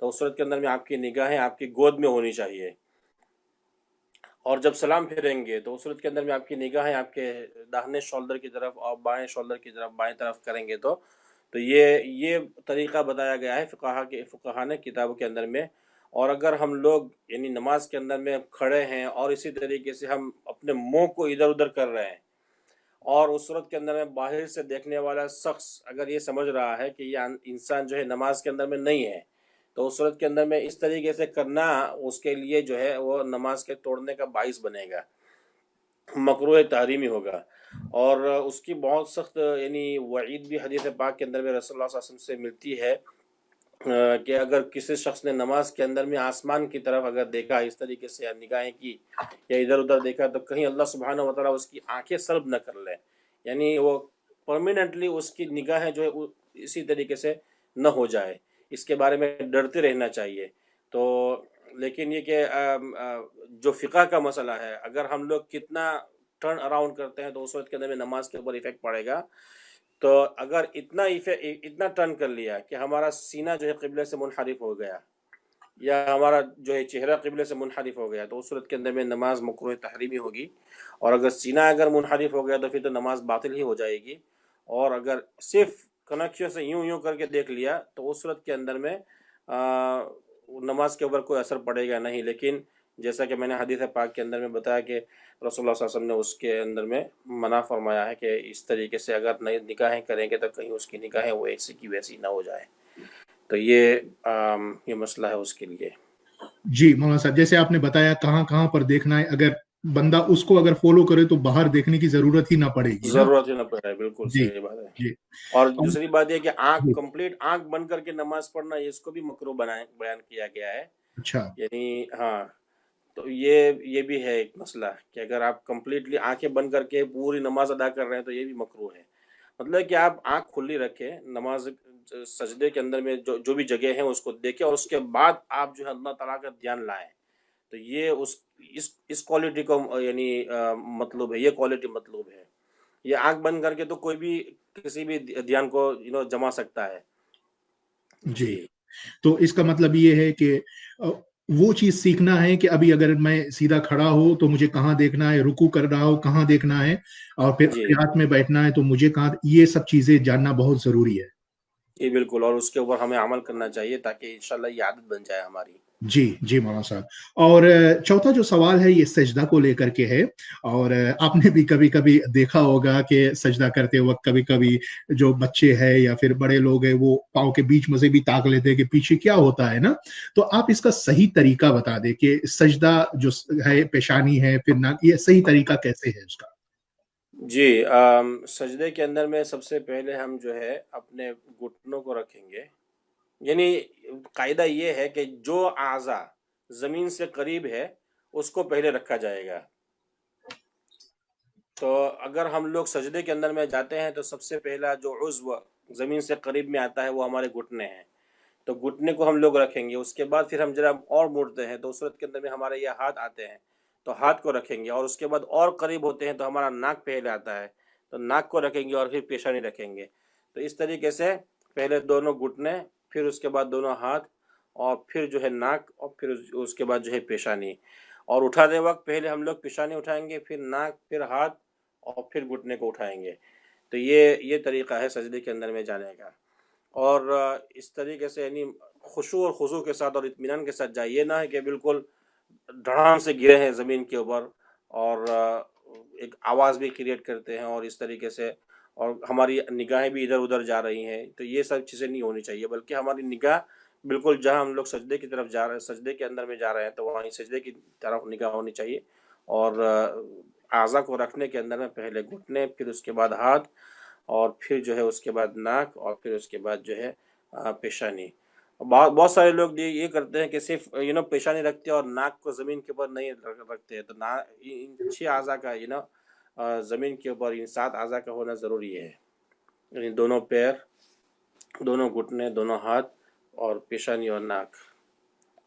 تو اس صورت کے اندر میں آپ کی نگاہیں آپ کی گود میں ہونی چاہیے، اور جب سلام پھیریں گے تو اس صورت کے اندر میں آپ کی نگاہیں آپ کے داہنے شولڈر کی طرف اور بائیں شولڈر کی طرف بائیں طرف کریں گے تو یہ طریقہ بتایا گیا ہے فقہا نے کتابوں کے اندر میں۔ اور اگر ہم لوگ یعنی نماز کے اندر میں کھڑے ہیں اور اسی طریقے سے ہم اپنے منہ کو ادھر ادھر کر رہے ہیں، اور اس صورت کے اندر میں باہر سے دیکھنے والا شخص اگر یہ سمجھ رہا ہے کہ یہ انسان جو ہے نماز کے اندر میں نہیں ہے، تو اس صورت کے اندر میں اس طریقے سے کرنا اس کے لیے جو ہے وہ نماز کے توڑنے کا باعث بنے گا، مکروہ تحریمی ہوگا۔ اور اس کی بہت سخت یعنی وعید بھی حدیث پاک کے اندر میں رسول اللہ صلی اللہ علیہ وسلم سے ملتی ہے کہ اگر کسی شخص نے نماز کے اندر میں آسمان کی طرف اگر دیکھا اس طریقے سے، یا نگاہیں کی یا ادھر ادھر دیکھا، تو کہیں اللہ سبحانہ و تعالیٰ اس کی آنکھیں سلب نہ کر لے، یعنی وہ پرماننٹلی اس کی نگاہیں جو ہے اسی طریقے سے نہ ہو جائے، اس کے بارے میں ڈرتے رہنا چاہیے۔ تو لیکن یہ کہ جو فقہ کا مسئلہ ہے، اگر ہم لوگ کتنا ٹرن اراؤنڈ کرتے ہیں تو اس وقت کے اندر میں نماز کے اوپر ایفیکٹ پڑے گا۔ تو اگر اتنا ٹرن کر لیا کہ ہمارا سینہ جو ہے قبلے سے منحرف ہو گیا، یا ہمارا جو ہے چہرہ قبلے سے منحرف ہو گیا، تو اس صورت کے اندر میں نماز مکروہ تحریمی ہوگی۔ اور اگر سینہ اگر منحرف ہو گیا تو پھر تو نماز باطل ہی ہو جائے گی۔ اور اگر صرف کنکھیوں سے یوں یوں کر کے دیکھ لیا تو اس صورت کے اندر میں نماز کے اوپر کوئی اثر پڑے گا نہیں۔ لیکن جیسا کہ میں نے حدیث پاک کے اندر میں بتایا کہ رسول اللہ صلی اللہ علیہ وسلم نے اس کے اندر میں منع فرمایا ہے کہ اس طریقے سے اگر نئی نگاہیں کریں گے تو کہیں اس کی نگاہیں وہ ایسی کی ویسی نہ ہو جائے۔ تو یہ مسئلہ ہے اس کے لیے۔ جی مولانا صاحب، جیسے آپ نے بتایا کہاں کہاں پر دیکھنا ہے، اگر بندہ اس کو اگر فالو کرے تو باہر دیکھنے کی ضرورت ہی نہ پڑے گی نا۔ ضرورت ہی نہ پڑے، بالکل جی صحیح بات ہے۔ جی اور اور دوسری بات یہ کہ جی، کمپلیٹ آنکھ بند کر کے نماز پڑھنا، اس کو بھی مکروہ بیان کیا گیا ہے، اچھا یعنی ہاں۔ تو یہ بھی ہے ایک مسئلہ کہ اگر آپ کمپلیٹلی آنکھیں بند کر کے پوری نماز ادا کر رہے ہیں تو یہ بھی مکروہ ہے۔ مطلب کہ آپ آنکھ کھلی رکھیں، نماز سجدے کے اندر میں جو بھی جگہ ہیں اس کو دیکھیں، اور اس کے بعد آپ جو ہے اللہ تعالیٰ کا دھیان لائیں۔ تو یہ اس کوالٹی کو یعنی مطلوب ہے، یہ کوالٹی مطلوب ہے۔ یہ آنکھ بند کر کے تو کوئی بھی کسی بھی دھیان کو جما سکتا ہے۔ جی، جی تو اس کا مطلب یہ ہے کہ وہ چیز سیکھنا ہے کہ ابھی اگر میں سیدھا کھڑا ہوں تو مجھے کہاں دیکھنا ہے، رکوع کر رہا ہوں کہاں دیکھنا ہے، اور پھر جی اتحیات میں بیٹھنا ہے تو مجھے کہاں، یہ سب چیزیں جاننا بہت ضروری ہے۔ جی بالکل، اور اس کے اوپر ہمیں عمل کرنا چاہیے تاکہ انشاءاللہ یہ عادت بن جائے ہماری۔ جی جی مولانا صاحب، اور چوتھا جو سوال ہے یہ سجدہ کو لے کر کے ہے، اور آپ نے بھی کبھی کبھی دیکھا ہوگا کہ سجدہ کرتے وقت کبھی کبھی جو بچے ہیں یا پھر بڑے لوگ ہیں وہ پاؤں کے بیچ میں سے بھی تاک لیتے ہیں کہ پیچھے کیا ہوتا ہے نا۔ تو آپ اس کا صحیح طریقہ بتا دیں کہ سجدہ جو ہے پیشانی ہے پھر نہ، یہ صحیح طریقہ کیسے ہے اس کا؟ جی سجدے کے اندر میں سب سے پہلے ہم جو ہے اپنے گھٹنوں کو رکھیں گے، یعنی قاعدہ یہ ہے کہ جو اعضاء زمین سے قریب ہے اس کو پہلے رکھا جائے گا۔ تو اگر ہم لوگ سجدے کے اندر میں جاتے ہیں تو سب سے پہلا جو عضو زمین سے قریب میں آتا ہے وہ ہمارے گھٹنے ہیں، تو گھٹنے کو ہم لوگ رکھیں گے۔ اس کے بعد پھر ہم جب اور مڑتے ہیں تو اس صورت کے اندر میں ہمارے یہ ہاتھ آتے ہیں، تو ہاتھ کو رکھیں گے، اور اس کے بعد اور قریب ہوتے ہیں تو ہمارا ناک پہلے آتا ہے، تو ناک کو رکھیں گے، اور پھر پیشانی رکھیں گے۔ تو اس طریقے سے پہلے دونوں گھٹنے، پھر اس کے بعد دونوں ہاتھ، اور پھر جو ہے ناک، اور پھر اس کے بعد جو ہے پیشانی۔ اور اٹھاتے وقت پہلے ہم لوگ پیشانی اٹھائیں گے، پھر ناک، پھر ہاتھ، اور پھر گھٹنے کو اٹھائیں گے۔ تو یہ طریقہ ہے سجدے کے اندر میں جانے کا۔ اور اس طریقے سے یعنی خشوع اور خضوع کے ساتھ اور اطمینان کے ساتھ جائے، یہ نہ ہے کہ بالکل دھڑام سے گرے ہیں زمین کے اوپر اور ایک آواز بھی کریٹ کرتے ہیں اور اس طریقے سے، اور ہماری نگاہیں بھی ادھر ادھر جا رہی ہیں۔ تو یہ سب چیزیں نہیں ہونی چاہیے، بلکہ ہماری نگاہ بالکل جہاں ہم لوگ سجدے کی طرف جا رہے ہیں، سجدے کے اندر میں جا رہے ہیں، تو وہیں سجدے کی طرف نگاہ ہونی چاہیے۔ اور اعضاء کو رکھنے کے اندر میں پہلے گھٹنے، پھر اس کے بعد ہاتھ، اور پھر جو ہے اس کے بعد ناک، اور پھر اس کے بعد جو ہے پیشانی۔ بہت سارے لوگ یہ کرتے ہیں کہ صرف پیشانی رکھتے ہیں اور ناک کو زمین کے اوپر نہیں رکھتے ہیں۔ تو ان 6 اعضاء کا زمین کے اوپر ان 7 اعضاء کا ہونا ضروری ہے، یعنی دونوں پیر، دونوں گھٹنے، دونوں ہاتھ، اور پیشانی اور ناک،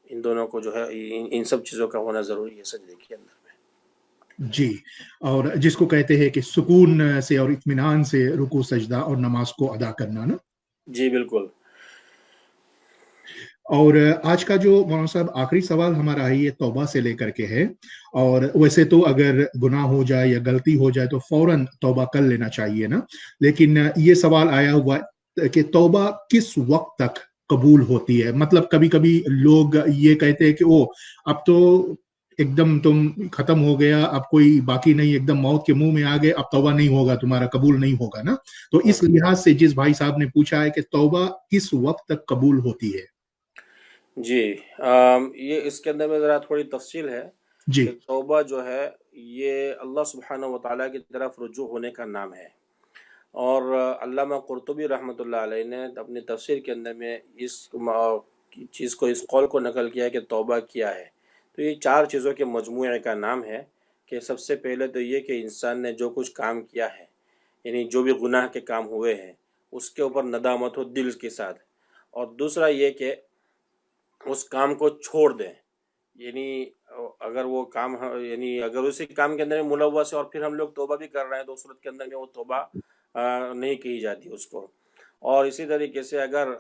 ان دونوں کو جو ہے ان سب چیزوں کا ہونا ضروری ہے سجدے کے اندر میں۔ جی، اور جس کو کہتے ہیں کہ سکون سے اور اطمینان سے رکوع سجدہ اور نماز کو ادا کرنا نا۔ جی بالکل۔ اور آج کا جو مولانا صاحب آخری سوال ہمارا ہے یہ توبہ سے لے کر کے ہے. اور ویسے تو اگر گناہ ہو جائے یا غلطی ہو جائے تو فوراً توبہ کر لینا چاہیے نا. لیکن یہ سوال آیا ہوا کہ توبہ کس وقت تک قبول ہوتی ہے. مطلب کبھی کبھی لوگ یہ کہتے ہیں کہ او اب تو ایک دم تم ختم ہو گیا، اب کوئی باقی نہیں، ایک دم موت کے منہ میں آ گئے، اب توبہ نہیں ہوگا تمہارا، قبول نہیں ہوگا نا. تو اس لحاظ سے جس بھائی صاحب نے پوچھا ہے کہ توبہ کس وقت تک قبول ہوتی ہے. جی، یہ اس کے اندر میں ذرا تھوڑی تفصیل ہے جی کہ توبہ جو ہے یہ اللہ سبحانہ و تعالیٰ کی طرف رجوع ہونے کا نام ہے. اور علامہ قرطبی رحمۃ اللہ علیہ نے اپنی تفسیر کے اندر میں اس چیز کو، اس قول کو نقل کیا ہے کہ توبہ کیا ہے. تو یہ 4 چیزوں کے مجموعے کا نام ہے. کہ سب سے پہلے تو یہ کہ انسان نے جو کچھ کام کیا ہے، یعنی جو بھی گناہ کے کام ہوئے ہیں، اس کے اوپر ندامت ہو دل کے ساتھ. اور دوسرا یہ کہ اس کام کو چھوڑ دیں. یعنی اگر وہ کام یعنی اگر اسی کام کے اندر ملوث ہے اور پھر ہم لوگ توبہ بھی کر رہے ہیں تو اس صورت کے اندر میں وہ توبہ نہیں کہی جاتی اس کو. اور اسی طریقے سے اگر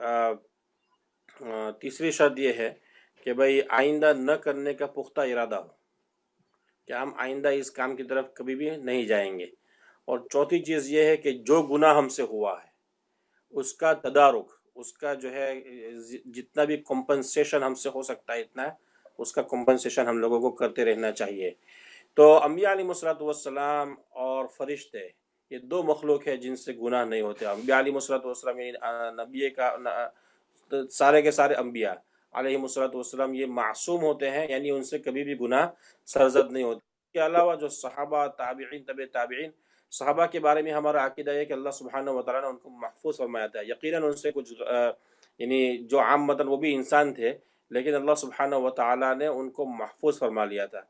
تیسری شرط یہ ہے کہ بھئی آئندہ نہ کرنے کا پختہ ارادہ ہو، کہ ہم آئندہ اس کام کی طرف کبھی بھی نہیں جائیں گے. اور چوتھی چیز یہ ہے کہ جو گناہ ہم سے ہوا ہے اس کا تدارک، اس کا جو ہے جتنا بھی کمپنسیشن ہم سے ہو سکتا ہے اتنا اس کا کمپنسیشن ہم لوگوں کو کرتے رہنا چاہیے. تو انبیاء علیہ الصلوۃ والسلام اور فرشتے یہ 2 مخلوق ہیں جن سے گناہ نہیں ہوتے. انبیاء علیہ الصلوۃ والسلام یعنی نبی کا سارے کے سارے انبیاء علیہ الصلوۃ والسلام یہ معصوم ہوتے ہیں، یعنی ان سے کبھی بھی گناہ سرزد نہیں ہوتے. اس کے علاوہ جو صحابہ، تابعین، تبع تابعین، صحابہ کے بارے میں ہمارا عقیدہ ہے کہ اللہ سبحانہ و تعالیٰ نے ان کو محفوظ فرمایا تھا. یقیناً ان سے کچھ یعنی جو عامتاً وہ بھی انسان تھے، لیکن اللہ سبحانہ و تعالیٰ نے ان کو محفوظ فرما لیا تھا.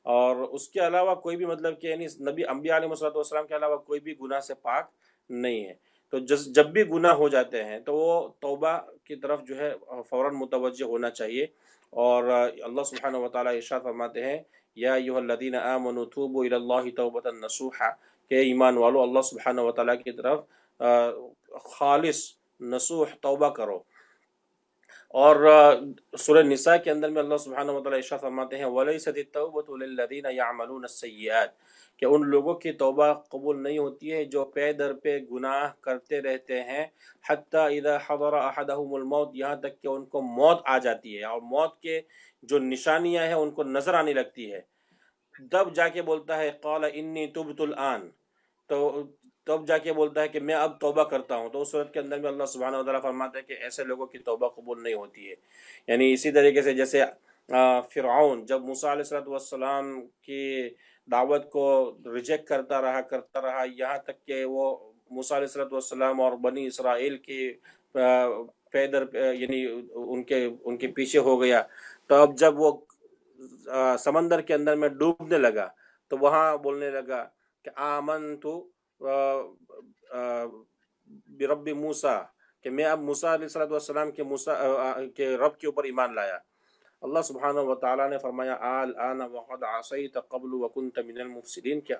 اور اس کے علاوہ کوئی بھی مطلب کہ یعنی نبی انبیاء علیہ الصلوۃ والسلام کے علاوہ کوئی بھی گناہ سے پاک نہیں ہے. تو جب بھی گناہ ہو جاتے ہیں تو وہ توبہ کی طرف جو ہے فوراً متوجہ ہونا چاہیے. اور اللہ سبحانہ و تعالیٰ ارشاد فرماتے ہیں یا ایھا الذین آمنوا توبوا الی اللہ توبۃ نصوحا، کہ ایمان والو اللہ سبحانہ و تعالیٰ کی طرف خالص نصوح توبہ کرو. اور سورہ نساء کے اندر میں اللہ سبحانہ و تعالیٰ ارشاد فرماتے ہیں وَلَيْسَتِ التَّوْبَةُ لِلَّذِينَ يَعْمَلُونَ السَّيِّئَاتِ، کہ ان لوگوں کی توبہ قبول نہیں ہوتی ہے جو پے در پہ گناہ کرتے رہتے ہیں. حَتَّى إِذَا حَضَرَ أَحَدَهُمُ الْمَوْتُ، یہاں تک کہ ان کو موت آ جاتی ہے اور موت کے جو نشانیاں ہیں ان کو نظر آنے لگتی ہے، تب جا کے بولتا ہے قَالَ إِنِّي تُبْتُ الْآنَ، تو تب جا کے بولتا ہے کہ میں اب توبہ کرتا ہوں. تو اس صورت کے اندر میں اللہ سبحانہ و تعالیٰ فرماتا ہے کہ ایسے لوگوں کی توبہ قبول نہیں ہوتی ہے. یعنی اسی طریقے سے جیسے فرعون جب موسیٰ علیہ السلام کی دعوت کو ریجیکٹ کرتا رہا یہاں تک کہ وہ موسیٰ علیہ السلام اور بنی اسرائیل کی یعنی ان کے پیچھے ہو گیا. تو اب جب وہ سمندر کے اندر میں ڈوبنے لگا تو وہاں بولنے لگا کہ آمنت برب موسیٰ، کہ میں اب موسیٰ علیہ السلام کے رب کے اوپر ایمان لایا. اللہ سبحانہ و تعالیٰ نے فرمایا الآن وقد عصیت قبل وکنت من المفسدین، کہ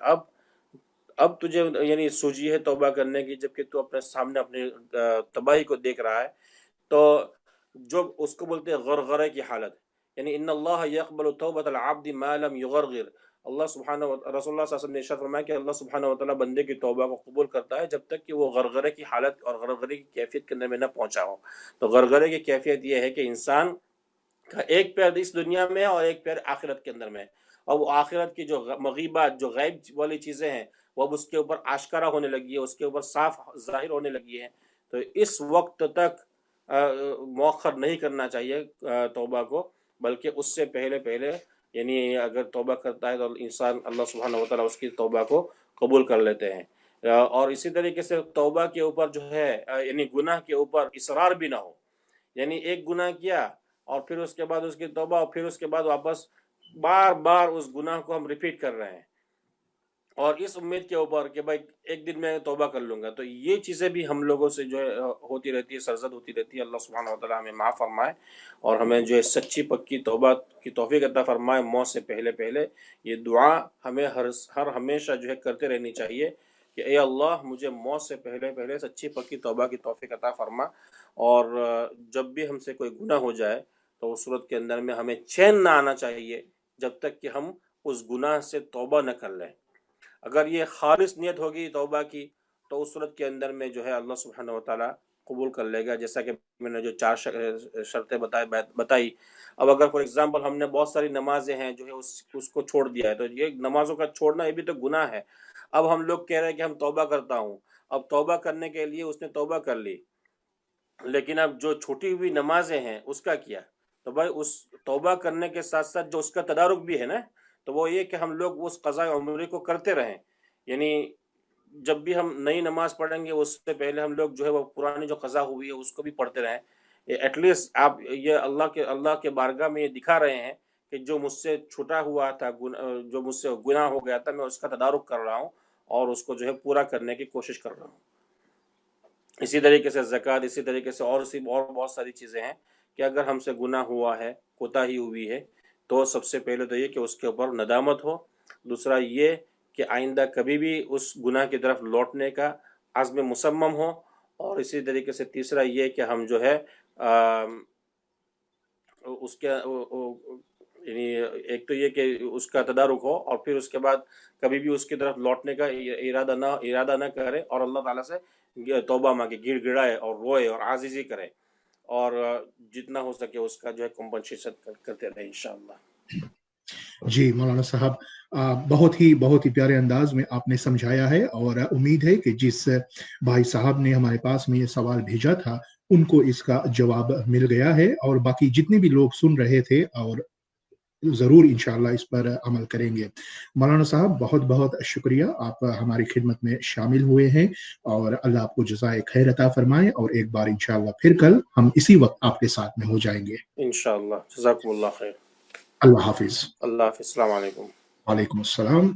اب تجھے یعنی سوجی ہے توبہ کرنے کی جبکہ تو اپنے سامنے اپنی تباہی کو دیکھ رہا ہے. تو جو اس کو بولتے ہیں غرغرے کی حالت، یعنی ان اللہ یقبل توبۃ العبد ما لم یغرغر. اللہ سبحانہ و رسول اللہ صلی اللہ علیہ وسلم نے ارشاد فرمایا کہ اللہ سبحانہ و تعالیٰ بندے کی توبہ کو قبول کرتا ہے جب تک کہ وہ غرغرے کی حالت اور غرغرے کی کیفیت کے اندر میں نہ پہنچا ہو. تو غرغرے کی کیفیت یہ ہے کہ انسان کا ایک پیر اس دنیا میں ہے اور ایک پیر آخرت کے اندر میں ہے، اور وہ آخرت کی جو مغیبات، جو غیب والی چیزیں ہیں وہ اب اس کے اوپر آشکارا ہونے لگی ہے، اس کے اوپر صاف ظاہر ہونے لگی ہے. تو اس وقت تک مؤخر نہیں کرنا چاہیے توبہ کو، بلکہ اس سے پہلے یعنی اگر توبہ کرتا ہے تو انسان اللہ سبحانہ و تعالیٰ اس کی توبہ کو قبول کر لیتے ہیں. اور اسی طریقے سے توبہ کے اوپر جو ہے یعنی گناہ کے اوپر اصرار بھی نہ ہو. یعنی ایک گناہ کیا اور پھر اس کے بعد اس کی توبہ اور پھر اس کے بعد واپس بار بار اس گناہ کو ہم ریپیٹ کر رہے ہیں اور اس امید کے اوپر کہ بھائی ایک دن میں توبہ کر لوں گا. تو یہ چیزیں بھی ہم لوگوں سے جو ہے ہوتی رہتی ہے، سرزد ہوتی رہتی ہے. اللہ سبحانہ و تعالیٰ ہمیں معاف فرمائے اور ہمیں جو ہے سچی پکی توبہ کی توفیق عطا فرمائے موت سے پہلے. یہ دعا ہمیں ہر ہمیشہ جو ہے کرتے رہنی چاہیے کہ اے اللہ مجھے موت سے پہلے سچی پکی توبہ کی توفیق عطا فرما. اور جب بھی ہم سے کوئی گناہ ہو جائے تو اس صورت کے اندر میں ہمیں چین نہ آنا چاہیے جب تک کہ ہم اس گناہ سے توبہ نہ کر لیں۔ اگر یہ خالص نیت ہوگی توبہ کی تو اس صورت کے اندر میں جو ہے اللہ سبحانہ وتعالیٰ قبول کر لے گا، جیسا کہ میں نے جو 4 شرطیں بتائی۔ اب اگر فار ایگزامپل ہم نے بہت ساری نمازیں ہیں جو ہے اس کو چھوڑ دیا ہے، تو یہ نمازوں کا چھوڑنا یہ بھی تو گناہ ہے۔ اب ہم لوگ کہہ رہے ہیں کہ ہم توبہ کرتا ہوں، اب توبہ کرنے کے لیے اس نے توبہ کر لی، لیکن اب جو چھوٹی ہوئی نمازیں ہیں اس کا کیا؟ تو بھائی اس توبہ کرنے کے ساتھ ساتھ جو اس کا تدارک بھی ہے نا، تو وہ یہ کہ ہم لوگ اس قضاء عمری کو کرتے رہیں، یعنی جب بھی ہم نئی نماز پڑھیں گے اس سے پہلے ہم لوگ جو ہے وہ پرانی جو قضا ہوئی ہے اس کو بھی پڑھتے رہیں۔ ایٹ لیسٹ آپ یہ اللہ کے بارگاہ میں یہ دکھا رہے ہیں کہ جو مجھ سے چھوٹا ہوا تھا، جو مجھ سے گناہ ہو گیا تھا، میں اس کا تدارک کر رہا ہوں اور اس کو جو ہے پورا کرنے کی کوشش کر رہا ہوں۔ اسی طریقے سے زکوٰۃ، اسی طریقے سے اور بہت ساری چیزیں ہیں کہ اگر ہم سے گناہ ہوا ہے، کوتاہی ہوئی ہے، تو سب سے پہلے تو یہ کہ اس کے اوپر ندامت ہو، دوسرا یہ کہ آئندہ کبھی بھی اس گناہ کی طرف لوٹنے کا عزم مصمم ہو، اور اسی طریقے سے تیسرا یہ کہ ہم جو ہے اس کے یعنی ایک تو یہ کہ اس کا تدارک ہو، اور پھر اس کے بعد کبھی بھی اس کی طرف لوٹنے کا ارادہ نہ کرے، اور اللہ تعالیٰ سے توبہ مانگے، گڑ گڑائے اور روئے اور عاجزی کرے، اور جتنا ہو سکے اس کا جو ہے کمپنسیشن کرتے رہے انشاءاللہ۔ جی مولانا صاحب، بہت ہی پیارے انداز میں آپ نے سمجھایا ہے، اور امید ہے کہ جس بھائی صاحب نے ہمارے پاس میں یہ سوال بھیجا تھا ان کو اس کا جواب مل گیا ہے، اور باقی جتنے بھی لوگ سن رہے تھے اور ضرور انشاءاللہ اس پر عمل کریں گے۔ مولانا صاحب بہت بہت شکریہ، آپ ہماری خدمت میں شامل ہوئے ہیں، اور اللہ آپ کو جزائے خیر عطا فرمائے، اور ایک بار انشاءاللہ پھر کل ہم اسی وقت آپ کے ساتھ میں ہو جائیں گے۔ انشاءاللہ، جزاکم اللہ خیر۔ اللہ حافظ۔ اللہ حافظ، السلام علیکم۔ وعلیکم السلام۔